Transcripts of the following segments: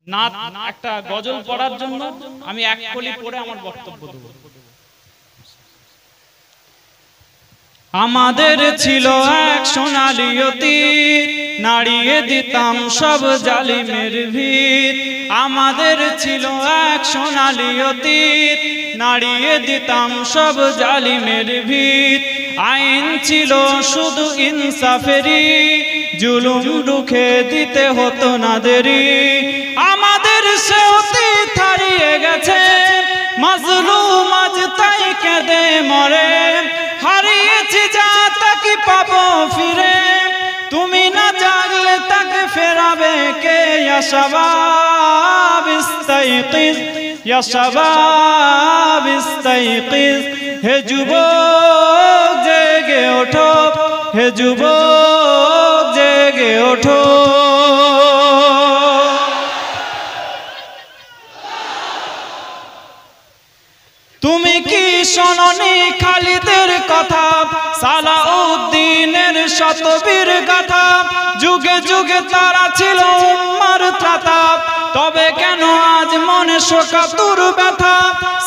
নাত একটা গজল পড়ার জন্য আমি এক কলি পড়ে আমার বক্তব্য দেব। আমাদের ছিল এক সোনালী অতীত, নাড়িয়ে দিতাম সব জালিমের ভিত। আমাদের ছিল এক সোনালী অতীত, নাড়িয়ে দিতাম সব জালিমের ভিত। আইন ছিল শুধু ইনসাফেরই, জুলুম রুখে দিতে হতো না দেরি। আমাদের সে অতীত হারিয়ে গেছে, মাজলুম আজ তাই কেঁদে মরে। হারিয়েছি যা তা কি পাবো ফিরে, তুমি না জাগলে তাকে ফেরাবে কে? ইয়া শাবাব ইস্তাইকিজ, ইয়া শাবাব ইস্তাইকিজ। হে যুবক জেগে ওঠো, হে যুবক জেগে ওঠো। তুমি কি শোনোনি খালিদের কথা, সালাউদ্দিনের শতবীর গাথা? যুগে যুগে তারা ছিল উম্মার ত্রাতা, তবে কেন আজ মনে শোকাতুর ব্যথা?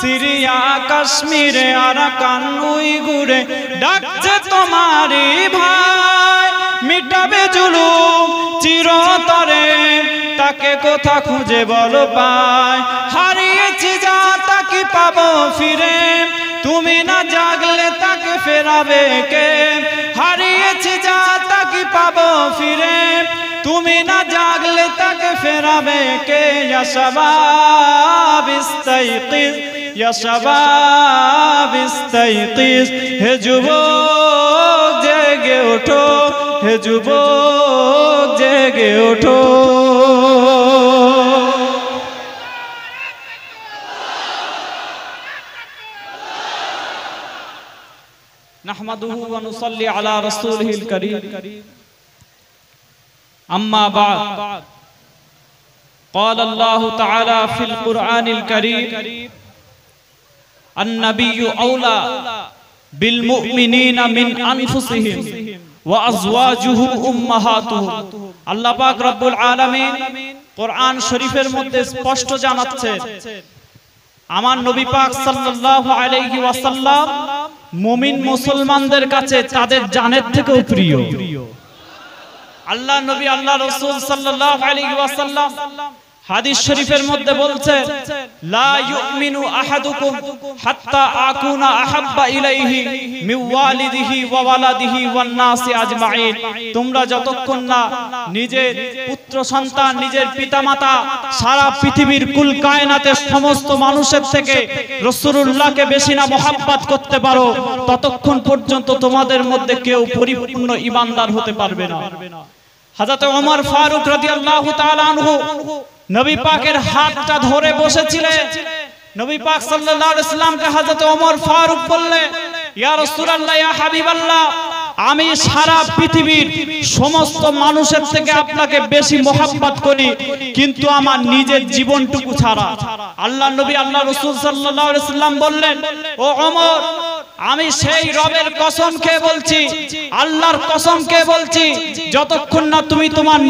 সিরিয়া কাশ্মীরে আরাকান উইগুরে ডাকছে তোমারই ভাই। মিটাবে জুলুম চিরতরে, তাকে কোথা খুঁজে বলো পায়? হারিয়েছি যা তা কি পাবো ফিরে, তুমি না জাগলে তাকে ফেরাবে কে? হারিয়েছি যা তা কি পাবো ফিরে, তুমি না জাগলে তাকে ফেরাবে কে? ইয়া শাবাব ইস্তাইকিজ, ইয়া শাবাব ইস্তাইকিজ। হে যুবক জেগে ওঠো, হে যুবক জেগে ওঠো। نحمده ونصلي على رسوله الكريم أما بعد قال الله تعالى في القرآن الكريم النبي أولى بالمؤمنين من أنفسهم وأزواجه أمهاتهم। আল্লাহ পাক রব্বুল আলামিন কোরআন শরীফের মধ্যে স্পষ্ট জানাচ্ছেন, আমার নবী পাক সাল্লাল্লাহু আলাইহি ওয়াসাল্লাম মুমিন মুসলমানদের কাছে তাদের জানের থেকেও প্রিয়। আল্লাহ নবী আল্লাহ রাসূল সাল্লাল্লাহু আলাইহি ওয়াসাল্লাম হাদিস শরীফের মধ্যে বলছেন, লা ইউমিনু আহাদুকুম হাত্তা আকুনা আহাব্বা ইলাইহি মিন ওয়ালিদিহি ওয়া ওয়ালাদিহি ওয়ান নাসি আজমাইন। তোমরা যতক্ষণ না নিজের পুত্র সন্তান, নিজের পিতামাতা, সারা পৃথিবীর কুল কায়নাতের সমস্ত মানুষের থেকে রাসূলুল্লাহকে বেশি না মহব্বত করতে পারো, ততক্ষণ পর্যন্ত তোমাদের মধ্যে কেউ পরিপূর্ণ ঈমানদার হতে পারবে না। হযরত ওমর ফারুক রাদিয়াল্লাহু তাআলা আনহু নবী পাকের হাতটা ধরে বসেছিলেন। নবী পাক সাল্লাল্লাহু আলাইহি ওয়াসাল্লামকে হযরত ওমর ফারুক বললেন, ইয়া রাসূলুল্লাহ, ইয়া হাবিবাল্লাহ, আমি সারা পৃথিবীর সমস্ত মানুষের থেকে আপনাকে বেশি মহব্বত করি, কিন্তু আমার নিজের জীবনটুকু ছাড়া। আল্লাহ নবী আল্লাহ রাসূল সাল্লাল্লাহু আলাইহি ওয়াসাল্লাম বললেন, ও ওমর, আমি সেই রবের কসম খেয়ে বলছি, আল্লাহর কসম খেয়ে বলছি, যতক্ষণ না তুমি তোমার